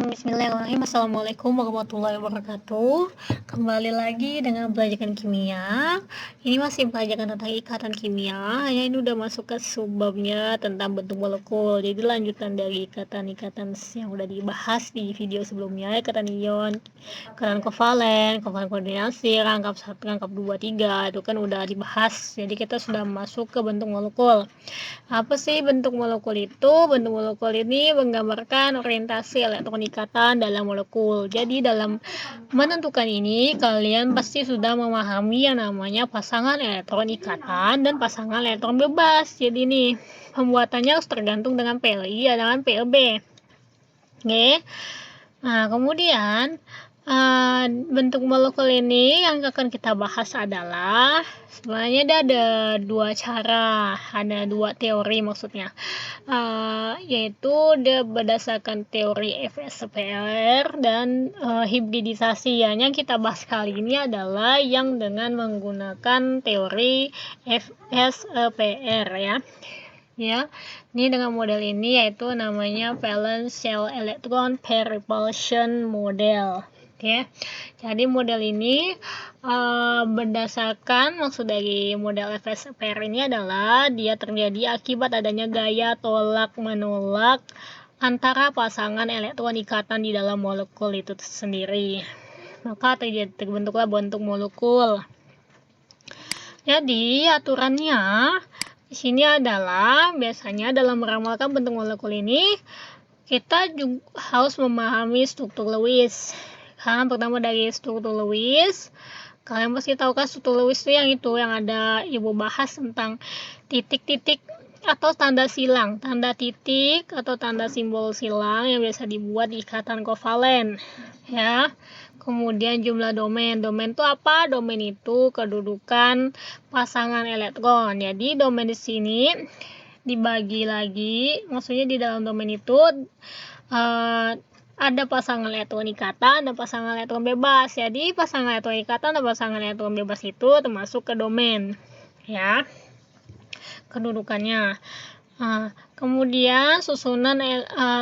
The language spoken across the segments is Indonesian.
Bismillahirrahmanirrahim. Assalamualaikum warahmatullahi wabarakatuh. Kembali lagi dengan pelajaran kimia. Ini masih pelajaran tentang ikatan kimia. Hanya ini udah masuk ke subbabnya tentang bentuk molekul. Jadi lanjutan dari ikatan-ikatan yang udah dibahas di video sebelumnya. Ikatan ion, ikatan kovalen, koordinasi, rangkap 1, rangkap 2, 3. Itu kan udah dibahas. Jadi kita sudah masuk ke bentuk molekul. Apa sih bentuk molekul itu? Bentuk molekul ini menggambarkan orientasi elektron ikatan dalam molekul. Jadi dalam menentukan ini, kalian pasti sudah memahami yang namanya pasangan elektron ikatan dan pasangan elektron bebas. Jadi ini pembuatannya harus tergantung dengan PLI dan PLB. Oke. Nah, kemudian bentuk molekul ini yang akan kita bahas adalah sebenarnya ada dua cara, ada dua teori maksudnya, yaitu berdasarkan teori FSPR dan hibridisasi. Yang kita bahas kali ini adalah yang dengan menggunakan teori FSPR ya. Ini dengan model ini yaitu namanya valence shell electron pair repulsion model. Oke. Jadi model ini berdasarkan maksud dari model FSPR ini adalah dia terjadi akibat adanya gaya tolak menolak antara pasangan elektron ikatan di dalam molekul itu sendiri. Maka terbentuklah bentuk molekul. Jadi aturannya di sini adalah biasanya dalam meramalkan bentuk molekul ini kita juga harus memahami struktur Lewis. Kan pertama dari struktur Lewis, kalian pasti tahu kan struktur Lewis itu yang ada ibu bahas tentang titik-titik atau tanda silang, tanda titik atau tanda simbol silang yang biasa dibuat di ikatan kovalen ya. Kemudian jumlah domain. Domain itu apa? Domain itu kedudukan pasangan elektron. Jadi domain di sini dibagi lagi, maksudnya di dalam domain itu ada pasangan elektron ikatan dan pasangan elektron bebas. Jadi pasangan elektron ikatan dan pasangan elektron bebas itu termasuk ke domain ya, kedudukannya. Kemudian susunan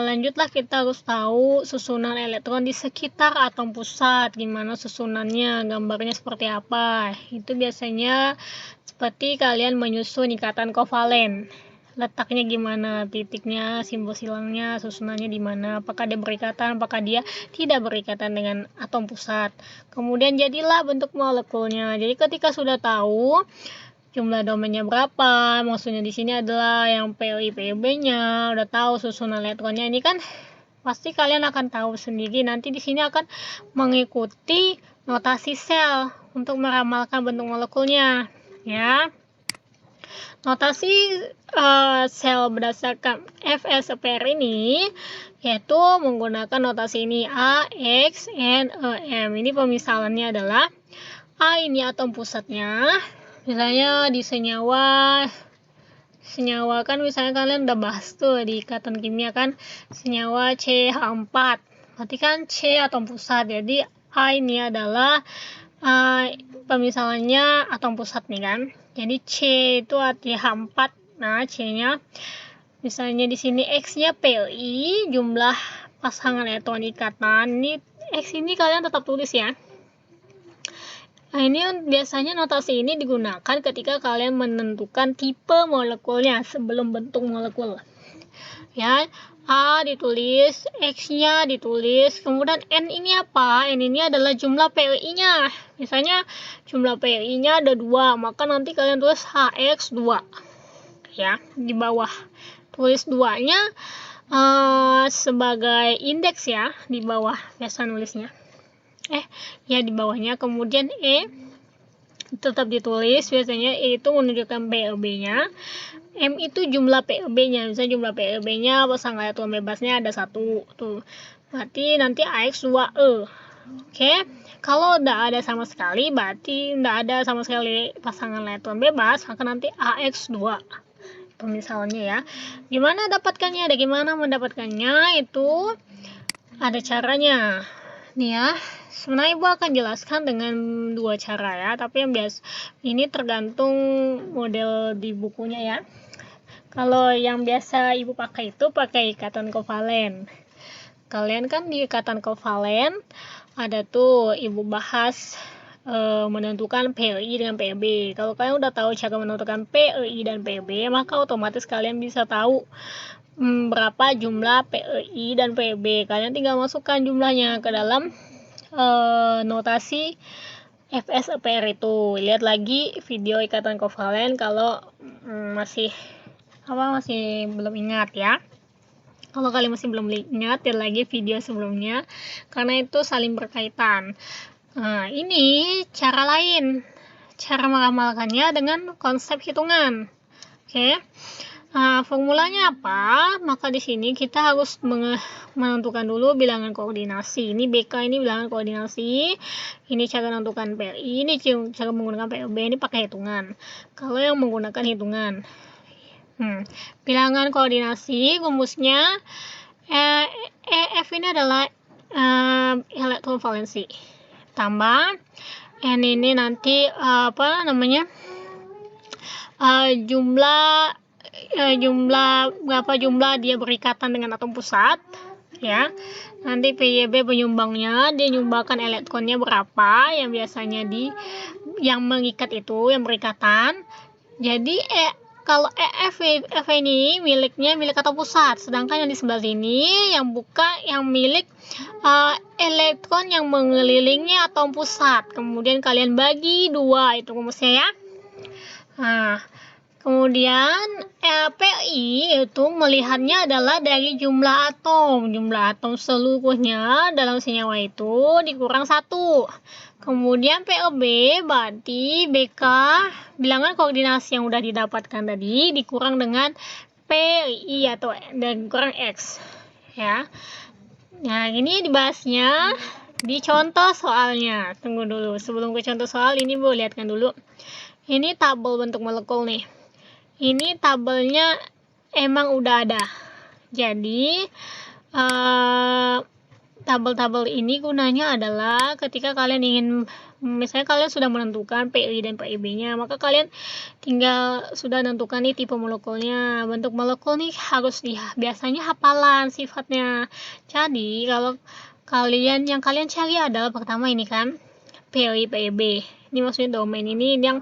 lanjutlah kita harus tahu susunan elektron di sekitar atom pusat, gimana susunannya, gambarnya seperti apa. Itu biasanya seperti kalian menyusun ikatan kovalen. Letaknya gimana, titiknya, simbol silangnya, susunannya di mana, apakah dia berikatan, apakah dia tidak berikatan dengan atom pusat. Kemudian jadilah bentuk molekulnya. Jadi ketika sudah tahu jumlah domainnya berapa, maksudnya di sini adalah yang PLI PLB-nya, udah tahu susunan elektronnya, ini kan pasti kalian akan tahu sendiri. Nanti di sini akan mengikuti notasi sel untuk meramalkan bentuk molekulnya ya. Notasi sel berdasarkan FSPR ini yaitu menggunakan notasi ini A, X, N, E, M. Ini pemisalannya adalah A ini atom pusatnya. Misalnya di senyawa kan misalnya kalian udah bahas tuh di ikatan kimia kan, senyawa CH4 berarti kan C atom pusat. Jadi A ini adalah pemisalannya atom pusat nih kan. Jadi C itu CH4. Nah, C-nya misalnya di sini X-nya PLI, jumlah pasangan elektron ikatan. Ini X ini kalian tetap tulis ya. Nah, ini biasanya notasi ini digunakan ketika kalian menentukan tipe molekulnya sebelum bentuk molekul. Ya, A ditulis, X-nya ditulis, kemudian N ini apa? N ini adalah jumlah PLI-nya. Misalnya jumlah PLI-nya ada 2, maka nanti kalian tulis HX2. Ya, di bawah. Tulis 2-nya sebagai indeks ya, di bawah biasa nulisnya. Ya di bawahnya. Kemudian E tetap ditulis, biasanya E itu menunjukkan PLB-nya. M itu jumlah PLB-nya, misalnya jumlah PLB-nya pasangan elektron bebasnya ada 1 tuh, berarti nanti AX2E. Oke. Kalau udah ada sama sekali, berarti udah ada sama sekali pasangan elektron bebas, maka nanti AX2 misalnya ya. Gimana dapatkannya? Gimana mendapatkannya? Itu ada caranya nih ya. Sebenarnya Ibu akan jelaskan dengan 2 cara ya, tapi yang biasa ini tergantung model di bukunya ya. Kalau yang biasa Ibu pakai itu pakai ikatan kovalen. kalian kan di ikatan kovalen ada tuh ibu bahas menentukan PEI dengan PEB. Kalau kalian udah tahu cara menentukan PEI dan PEB, maka otomatis kalian bisa tahu berapa jumlah PEI dan PEB. Kalian tinggal masukkan jumlahnya ke dalam notasi FSEPR itu. Lihat lagi video ikatan kovalen kalau masih belum ingat ya. Kalau kalian masih belum ingat, lihat lagi video sebelumnya karena itu saling berkaitan. Nah, ini cara lain, cara meramalkannya dengan konsep hitungan. Oke. Nah, formulanya apa? Maka di sini kita harus menentukan dulu bilangan koordinasi. Ini BK, ini bilangan koordinasi. Ini cara menentukan PRI, ini cara menggunakan PRB, ini pakai hitungan. Kalau yang menggunakan hitungan, bilangan koordinasi rumusnya EF ini adalah elektron valensi. Tambah N ini nanti jumlah dia berikatan dengan atom pusat ya. Nanti PYB penyumbangnya, dia nyumbangkan elektronnya berapa yang biasanya yang mengikat itu, yang berikatan. Jadi kalau EF ini milik atom pusat, sedangkan yang di sebelah sini yang milik elektron yang mengelilingi atom pusat. Kemudian kalian bagi 2, itu rumusnya ya. Nah, kemudian PI itu melihatnya adalah dari jumlah atom seluruhnya dalam senyawa itu dikurang 1. Kemudian POB berarti BK bilangan koordinasi yang udah didapatkan tadi dikurang dengan PI atau dan kurang X ya. Nah, ini dibahasnya di contoh soalnya. Tunggu dulu, sebelum ke contoh soal ini Bu lihatkan dulu. Ini tabel bentuk molekul nih. Ini tabelnya emang udah ada. Jadi tabel-tabel ini gunanya adalah ketika kalian ingin, misalnya kalian sudah menentukan PI dan PIB-nya, maka kalian tinggal sudah menentukan nih tipe molekulnya. Bentuk molekul nih harus biasanya hafalan sifatnya. Jadi kalau yang kalian cari adalah pertama ini kan PI PIB. Ini maksudnya domain ini yang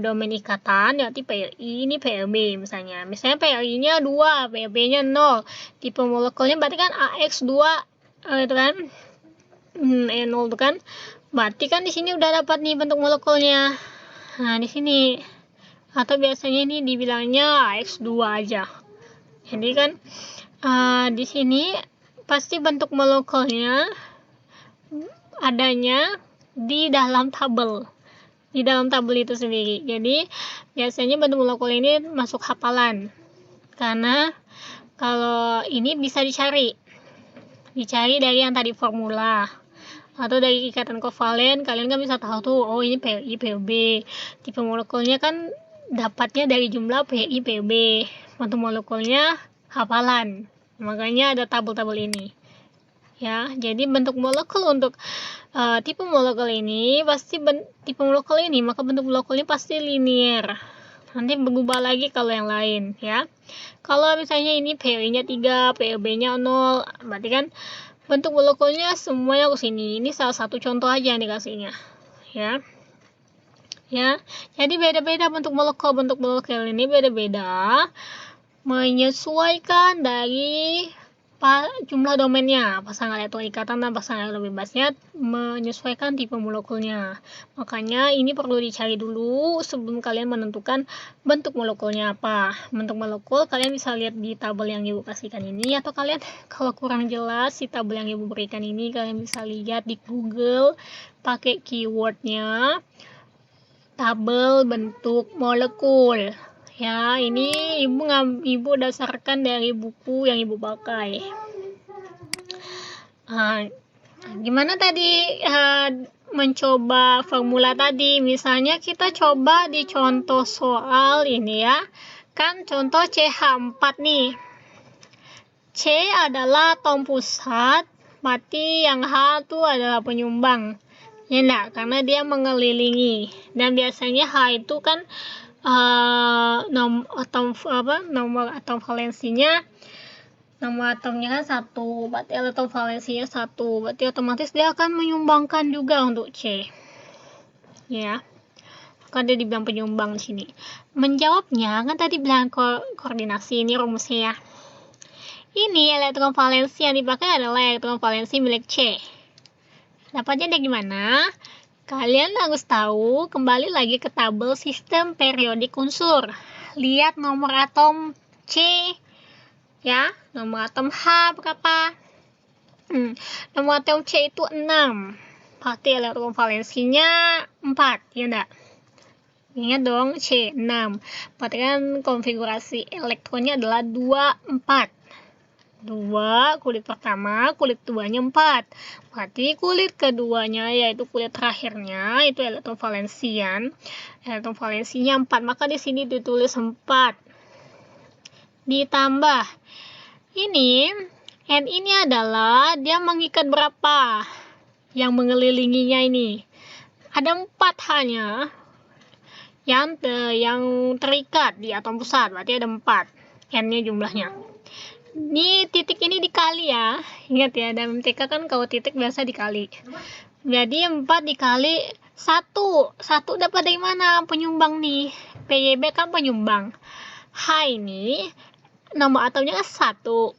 domain ikatan, berarti PI ini PIB misalnya. Misalnya PI-nya 2, PIB-nya 0. Tipe molekulnya berarti kan AX2 itu kan. E0 itu kan. Berarti kan di sini udah dapat nih bentuk molekulnya. Nah, di sini atau biasanya ini dibilangnya AX2 aja. Jadi kan di sini pasti bentuk molekulnya adanya di dalam tabel itu sendiri. Jadi biasanya bentuk molekul ini masuk hafalan karena kalau ini bisa dicari dari yang tadi formula atau dari ikatan kovalen. Kalian kan bisa tahu tuh, oh ini PI PB, tipe molekulnya kan dapatnya dari jumlah PI PB, bentuk molekulnya hafalan, makanya ada tabel-tabel ini ya. Jadi bentuk molekul untuk tipe molekul ini maka bentuk molekulnya pasti linear. Nanti berubah lagi kalau yang lain ya. Kalau misalnya ini PI-nya 3, PIB-nya 0, berarti kan bentuk molekulnya semuanya ke sini. Ini salah satu contoh aja yang dikasihnya ya. Jadi beda-beda bentuk molekul ini beda-beda menyesuaikan dari jumlah domainnya, pasangan elektron ikatan dan pasangan elektron bebasnya menyesuaikan tipe molekulnya. Makanya ini perlu dicari dulu sebelum kalian menentukan bentuk molekulnya apa. Bentuk molekul kalian bisa lihat di tabel yang Ibu kasihkan ini, atau kalian kalau kurang jelas di tabel yang Ibu berikan ini, kalian bisa lihat di Google pakai keywordnya tabel bentuk molekul. Ya, ini Ibu dasarkan dari buku yang Ibu pakai. Gimana tadi mencoba formula tadi? Misalnya kita coba di contoh soal ini ya. Kan contoh CH4 nih. C adalah atom pusat, berarti yang H itu adalah penyumbang. Ya enggak? Karena dia mengelilingi. Dan biasanya H itu kan nomor atom valensinya Nama atomnya kan 1, berarti elektron valensinya 1, berarti otomatis dia akan menyumbangkan juga untuk C. Ya. Kan dia dibilang penyumbang di sini. Menjawabnya kan tadi bilang koordinasi, ini rumusnya ya. Ini elektron valensi yang dipakai adalah elektron valensi milik C. Dapatnya dari gimana? Kalian harus tahu, kembali lagi ke tabel sistem periodik unsur. Lihat nomor atom C, ya, nomor atom H berapa? Nomor atom C itu 6. Berarti elektron valensinya 4, ya enggak? Ingat dong, C6. Berarti kan konfigurasi elektronnya adalah 2, 4. 2, kulit pertama, kulit duanya 4. Berarti kulit keduanya, yaitu kulit terakhirnya, itu elektron valensian. Elektron valensinya 4, maka di sini ditulis 4. Ditambah, ini, N ini adalah, dia mengikat berapa? Yang mengelilinginya ini. Ada 4 hanya. Yang terikat di atom pusat, berarti ada 4 N-nya jumlahnya. Ini titik ini dikali ya, ingat ya, dalam MTK kan kalau titik biasa dikali. Jadi 4 dikali 1 dapat dari mana? Penyumbang nih, PYB kan penyumbang. H ini nomor atomnya 1,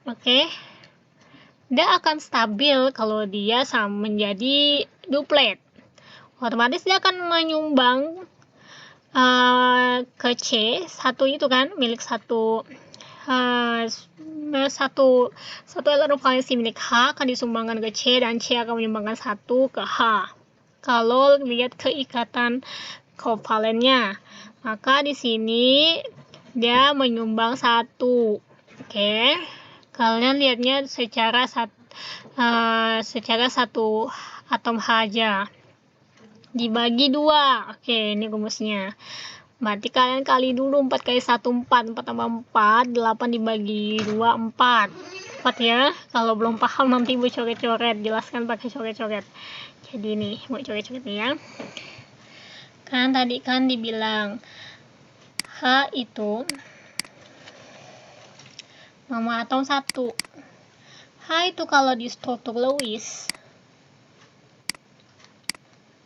oke. Dia akan stabil kalau dia sama menjadi duplet. Otomatis dia akan menyumbang ke C, 1 itu kan milik 1 elektron valensi milik H akan disumbangkan ke C, dan C akan menyumbangkan 1 ke H. Kalau lihat keikatan kovalennya, maka di sini dia menyumbang 1. Oke. Kalian lihatnya secara 1 atom H aja. Dibagi 2. Oke, ini rumusnya. Berarti kalian kali dulu 4 kali 1 4 tambah 4, 8 dibagi 2 4 ya. Kalau belum paham nanti Bu coret-coret, jelaskan pakai coret-coret. Jadi ini Bu coret-coret ya. Kan tadi kan dibilang H itu nomor atom 1. H itu kalau di struktur Lewis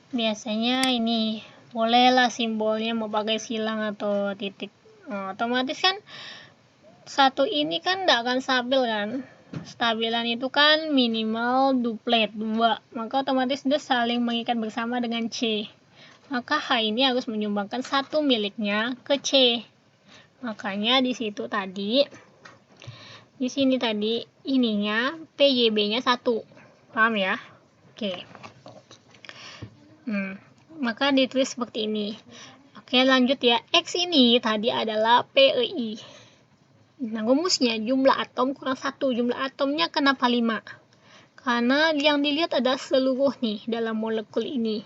biasanya ini bolehlah simbolnya mau pakai silang atau titik. Otomatis kan 1 ini kan tidak akan stabil kan. Stabilan itu kan minimal duplet 2, maka otomatis dia saling mengikat bersama dengan C. Maka H ini harus menyumbangkan 1 miliknya ke C. Makanya di situ tadi, di sini tadi ininya PYB-nya 1. Paham ya? Oke. Maka ditulis seperti ini. Oke, lanjut ya. X ini tadi adalah PEI. Nah, rumusnya jumlah atom kurang 1. Jumlah atomnya kenapa 5? Karena yang dilihat ada seluruh nih dalam molekul ini.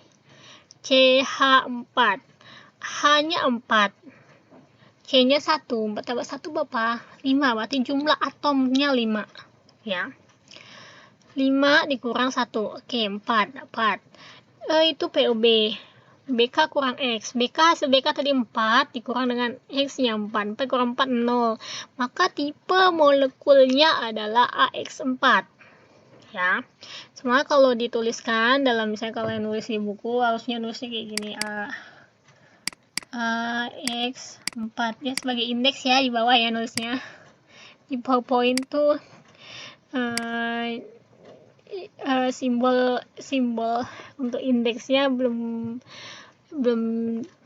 CH4. H-nya 4. C-nya 1. 4 tambah 1 berapa? 5. Berarti jumlah atomnya 5. Ya. 5 dikurang 1. Oke, 4 dapat. Itu POB. BK kurang X. Hasil BK tadi 4 dikurang dengan X-nya 4. 4 kurang 4, 0. Maka tipe molekulnya adalah AX4. Ya. Semua kalau dituliskan dalam, misalnya kalian nulis di buku, harusnya nulisnya kayak gini. AX4. Ya, sebagai indeks ya di bawah ya nulisnya. Di PowerPoint tuh simbol untuk indeksnya belum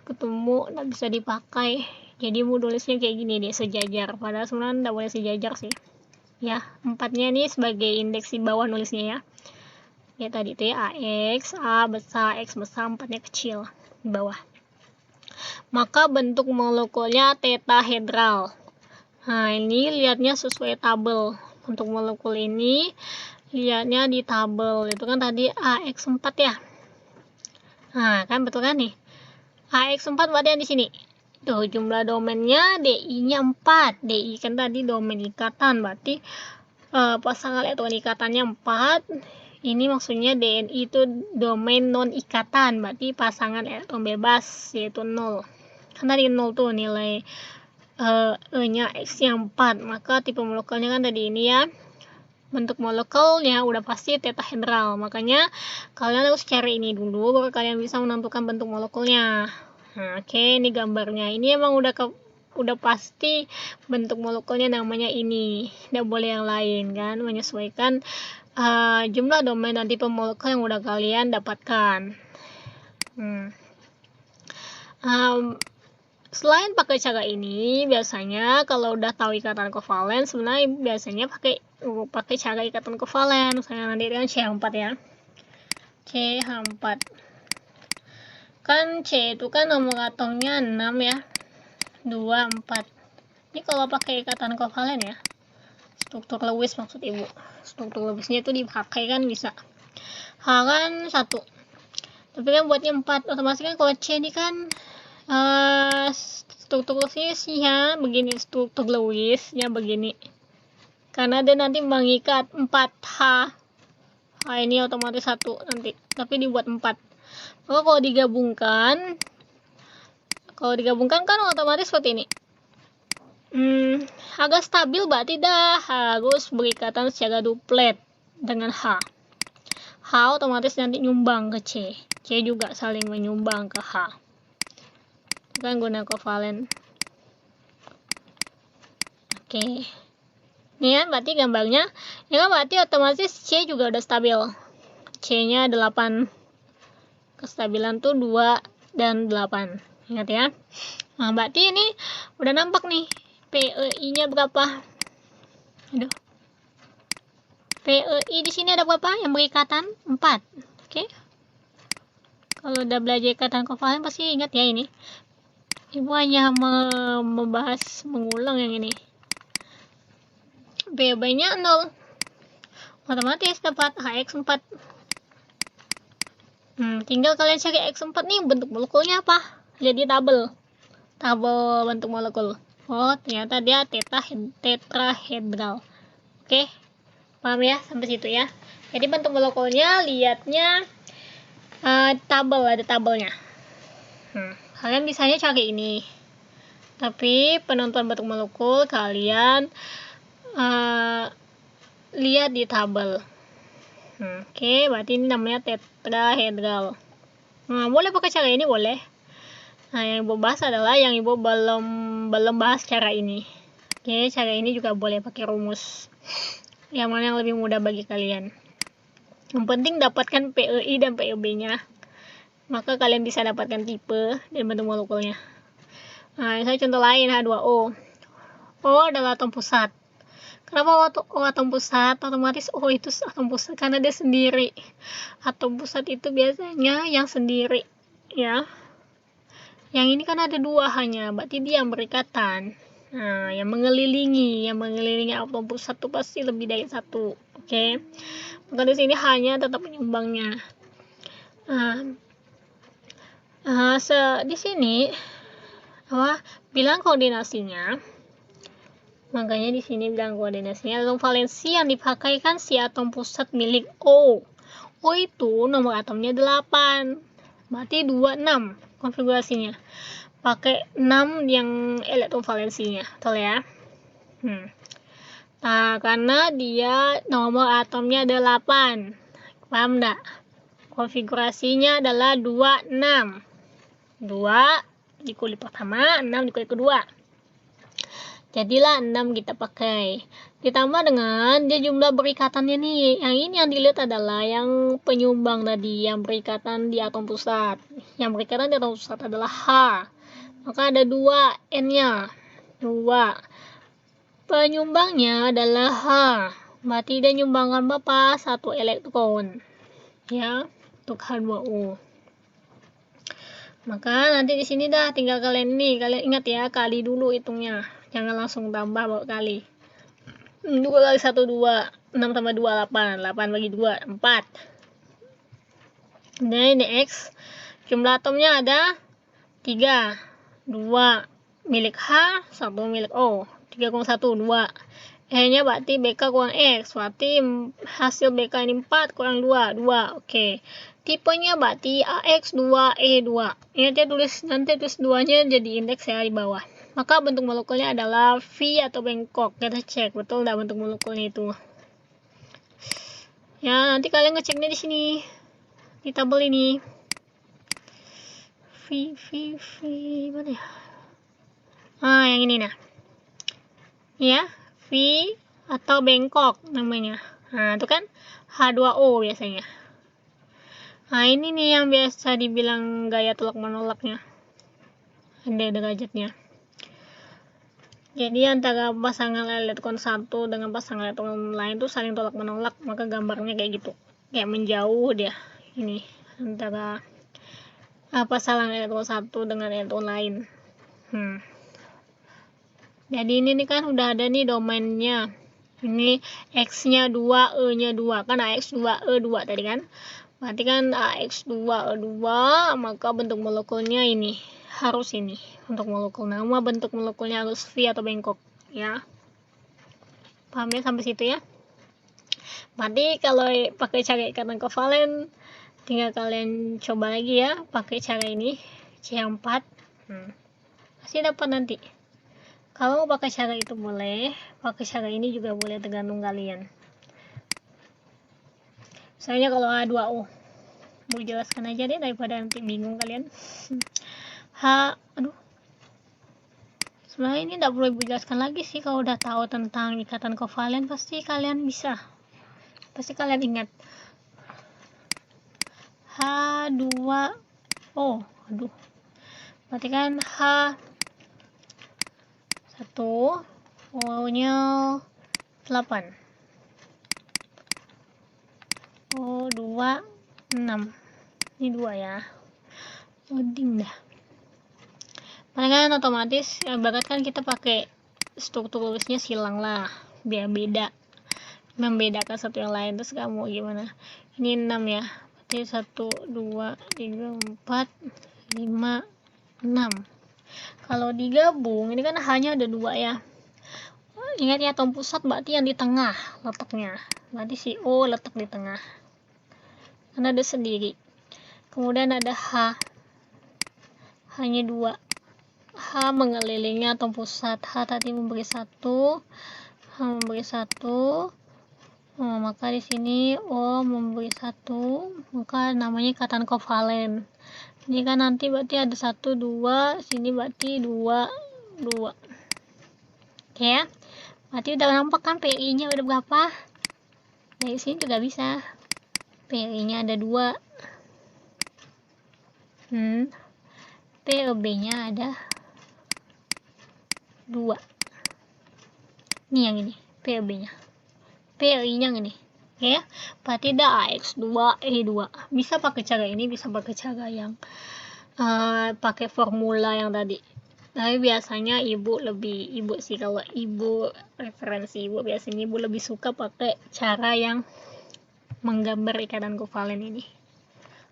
ketemu, nggak bisa dipakai. Jadi mau tulisnya kayak gini deh, sejajar. Padahal sebenarnya nggak boleh sejajar sih. Ya, 4-nya ini sebagai indeks di bawah nulisnya ya. Ya tadi itu ya AX, A besar, X besar, 4-nya kecil di bawah. Maka bentuk molekulnya tetahedral. Nah, ini lihatnya sesuai tabel. Untuk molekul ini lihatnya di tabel. Itu kan tadi AX4 ya. Nah, kan betul kan nih? AX4 berarti yang di sini. Tuh, jumlah domainnya DI-nya 4. DI kan tadi domain ikatan, berarti pasangan elektron ikatannya 4. Ini maksudnya DNI itu domain non ikatan, berarti pasangan elektron bebas yaitu 0. Kan tadi 0 tuh nilai E-nya X-nya 4, maka tipe molekulnya kan tadi ini ya. Bentuk molekulnya udah pasti tetahedral, makanya kalian harus cari ini dulu baru kalian bisa menentukan bentuk molekulnya. Nah, oke, ini gambarnya. Ini emang udah pasti bentuk molekulnya namanya ini, tidak boleh yang lain kan, menyesuaikan jumlah domain dan tipe molekul yang udah kalian dapatkan. Selain pakai cara ini, biasanya kalau udah tahu ikatan kovalen, sebenarnya biasanya pakai cara ikatan kovalen. Misalnya nanti dengan CH4 ya. CH4. Kan C itu kan nomor atomnya 6 ya. 2, 4. Ini kalau pakai ikatan kovalen ya. Struktur Lewis maksud Ibu. Struktur Lewisnya itu dipakai kan bisa. H kan 1. Tapi kan buatnya 4. Otomatis kan kalau C ini kan struktur Lewisnya begini, struktur Lewisnya begini, karena dia nanti mengikat 4H. Ini otomatis 1 nanti, tapi dibuat 4. Maka kalau digabungkan kan otomatis seperti ini. Agak stabil, berarti dah harus berikatan secara duplet dengan H. H otomatis nanti nyumbang ke C. C juga saling menyumbang ke H. Kan guna kovalen. Oke. Ini ya, berarti gambarnya. Ya kan berarti otomatis C juga udah stabil. C-nya 8. Kestabilan tuh 2 dan 8. Ingat ya. Nah, berarti ini udah nampak nih. PEI-nya berapa? Aduh. PEI di sini ada berapa? Yang berikatan 4. Oke. Kalau udah belajar ikatan kovalen pasti ingat ya ini. Ibu hanya membahas mengulang yang ini. BB-nya 0. Otomatis dapat HX4. Tinggal kalian cari X4 nih, bentuk molekulnya apa? Jadi tabel bentuk molekul. Oh, ternyata dia tetrahedral. Oke. Paham ya sampai situ ya. Jadi bentuk molekulnya lihatnya ada tabelnya. Kalian bisanya cari ini, tapi penentuan bentuk molekul kalian lihat di tabel. Oke, berarti ini namanya tetrahedral. Boleh pakai cara ini, boleh. Nah, yang ibu bahas adalah yang ibu belum bahas cara ini. Oke, cara ini juga boleh pakai rumus. Yang mana yang lebih mudah bagi kalian. Yang penting dapatkan PEI dan PEB-nya. Maka kalian bisa dapatkan tipe dan bentuk molekulnya. Nah, saya contoh lain H2O. O adalah atom pusat. Kenapa O atom pusat? Otomatis O itu atom pusat karena dia sendiri. Atom pusat itu biasanya yang sendiri, ya. Yang ini kan ada 2 hanya, berarti dia yang berikatan. Nah, yang mengelilingi atom pusat itu pasti lebih dari 1. Oke. Maka di sini hanya tetap penyumbangnya. Di sini bilang koordinasinya. Makanya di sini bilang koordinasinya atom valensi yang dipakai kan si atom pusat milik O. O itu nomor atomnya 8. Berarti 26 konfigurasinya. Pakai 6 yang elektron valensinya. Betul ya? Nah, karena dia nomor atomnya 8. Paham enggak? Konfigurasinya adalah 26. 2 di kulit pertama, 6 di kulit kedua. Jadilah 6 kita pakai. Ditambah dengan dia jumlah berikatannya nih. Yang ini yang dilihat adalah yang penyumbang tadi, yang berikatan di atom pusat. Yang berikatan di atom pusat adalah H. Maka ada 2 N-nya. 2. Penyumbangnya adalah H. Berarti dia nyumbangkan berapa? 1 elektron. Ya, untuk H2O. Maka nanti di sini dah tinggal kalian ingat ya, kali dulu hitungnya. Jangan langsung tambah baru kali. 2 kali 1 2, 6 tambah 2 8, 8 bagi 2 4. Nah, ini X. Jumlah atomnya ada 3. 2 milik H, 1 milik O. 3 kurang 1 2. E-nya berarti BK kurang X. Berarti hasil BK ini 4 kurang 2 2. Oke. Tipenya berarti AX2E2. Ingat ya, nanti tulis 2-nya jadi indeks ya di bawah. Maka bentuk molekulnya adalah V atau bengkok. Kita cek betul nggak bentuk molekulnya itu. Ya, nanti kalian ngeceknya di sini, di tabel ini. V mana ya? Yang ini nah. Ya, V atau bengkok namanya. Nah, itu kan H2O biasanya. Nah, ini nih yang biasa dibilang gaya tolak menolaknya. Ada derajatnya. Jadi antara pasangan elektron satu dengan pasangan elektron lain tuh saling tolak menolak, maka gambarnya kayak gitu. Kayak menjauh dia. Ini antara pasangan elektron satu dengan elektron lain. Jadi ini nih kan udah ada nih domainnya. Ini X-nya 2, E-nya 2. Kan AX 2, E 2 tadi kan. Berarti kan AX 2, E 2, maka bentuk molekulnya ini. Harus ini untuk molekul. Nama bentuk molekulnya harus V atau bengkok. Ya. Paham ya sampai situ ya? Berarti kalau pakai cara ikatan kovalen, tinggal kalian coba lagi ya. Pakai cara ini. C4. Pasti dapat nanti. Kalau pakai cara itu boleh, pakai cara ini juga boleh, tergantung kalian. Misalnya kalau H2O, mau jelaskan aja deh daripada nanti bingung kalian. Sebenarnya ini tidak perlu dijelaskan lagi sih, kalau udah tahu tentang ikatan kovalen pasti kalian bisa. Pasti kalian ingat. H2O, berarti kan H1, O-nya 8. O2, 6. Ini 2 ya. Loading dah. Palingan otomatis ya, barat kan kita pakai struktur tulisnya silang lah, biar beda, membedakan satu yang lain. Terus kamu gimana? Ini 6 ya. Berarti 1, 2, 3, 4, 5, 6. Kalau digabung, ini kan hanya ada 2 ya. Ingat ya, atom pusat berarti yang di tengah letaknya. Berarti si O letak di tengah. Karena ada sendiri. Kemudian ada H. Hanya 2. H mengelilingi atom pusat. H tadi memberi 1. H memberi 1. Maka di sini O memberi 1. Maka namanya ikatan kovalen. Ini kan nanti berarti ada 1, 2. Sini berarti 2, 2. Oke ya. Berarti udah nampak kan PI-nya udah berapa? Dari sini juga bisa. PI-nya ada 2. PEB-nya ada 2. Ini yang ini, PEB-nya. PI-nya ini. Oke ya. Berarti ada AX2, E2. Bisa pakai cara ini, bisa pakai cara yang pakai formula yang tadi. Tapi biasanya ibu sih, kalau ibu referensi ibu biasanya ibu lebih suka pakai cara yang menggambar ikatan kovalen ini,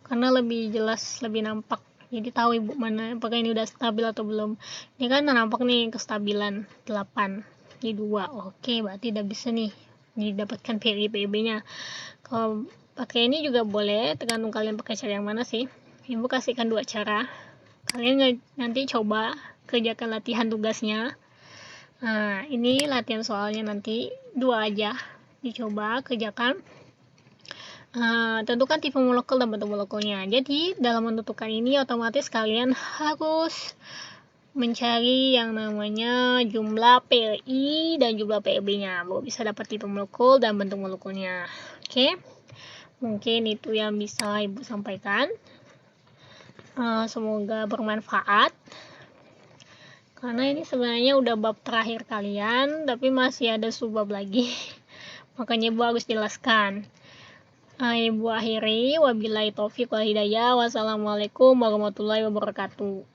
karena lebih jelas, lebih nampak. Jadi tahu ibu mana apakah ini udah stabil atau belum. Ini kan nampak nih kestabilan 8 di 2. Oke, berarti udah bisa nih didapatkan PIB nya. Kalau pakai ini juga boleh, tergantung kalian pakai cara yang mana sih. Ibu kasihkan 2 cara. Kalian nanti coba kerjakan latihan tugasnya. Nah, ini latihan soalnya nanti 2 aja. Dicoba kerjakan. Tentukan tipe molekul dan bentuk molekulnya. Jadi dalam menentukan ini otomatis kalian harus mencari yang namanya jumlah PI dan jumlah PEB-nya, baru bisa dapat tipe molekul dan bentuk molekulnya. Oke, mungkin itu yang bisa ibu sampaikan. Semoga bermanfaat. Karena ini sebenarnya udah bab terakhir kalian, tapi masih ada subbab lagi. Makanya ibu harus jelaskan. Ibu akhiri, wabillahi taufiq wal hidayah. Wassalamualaikum warahmatullahi wabarakatuh.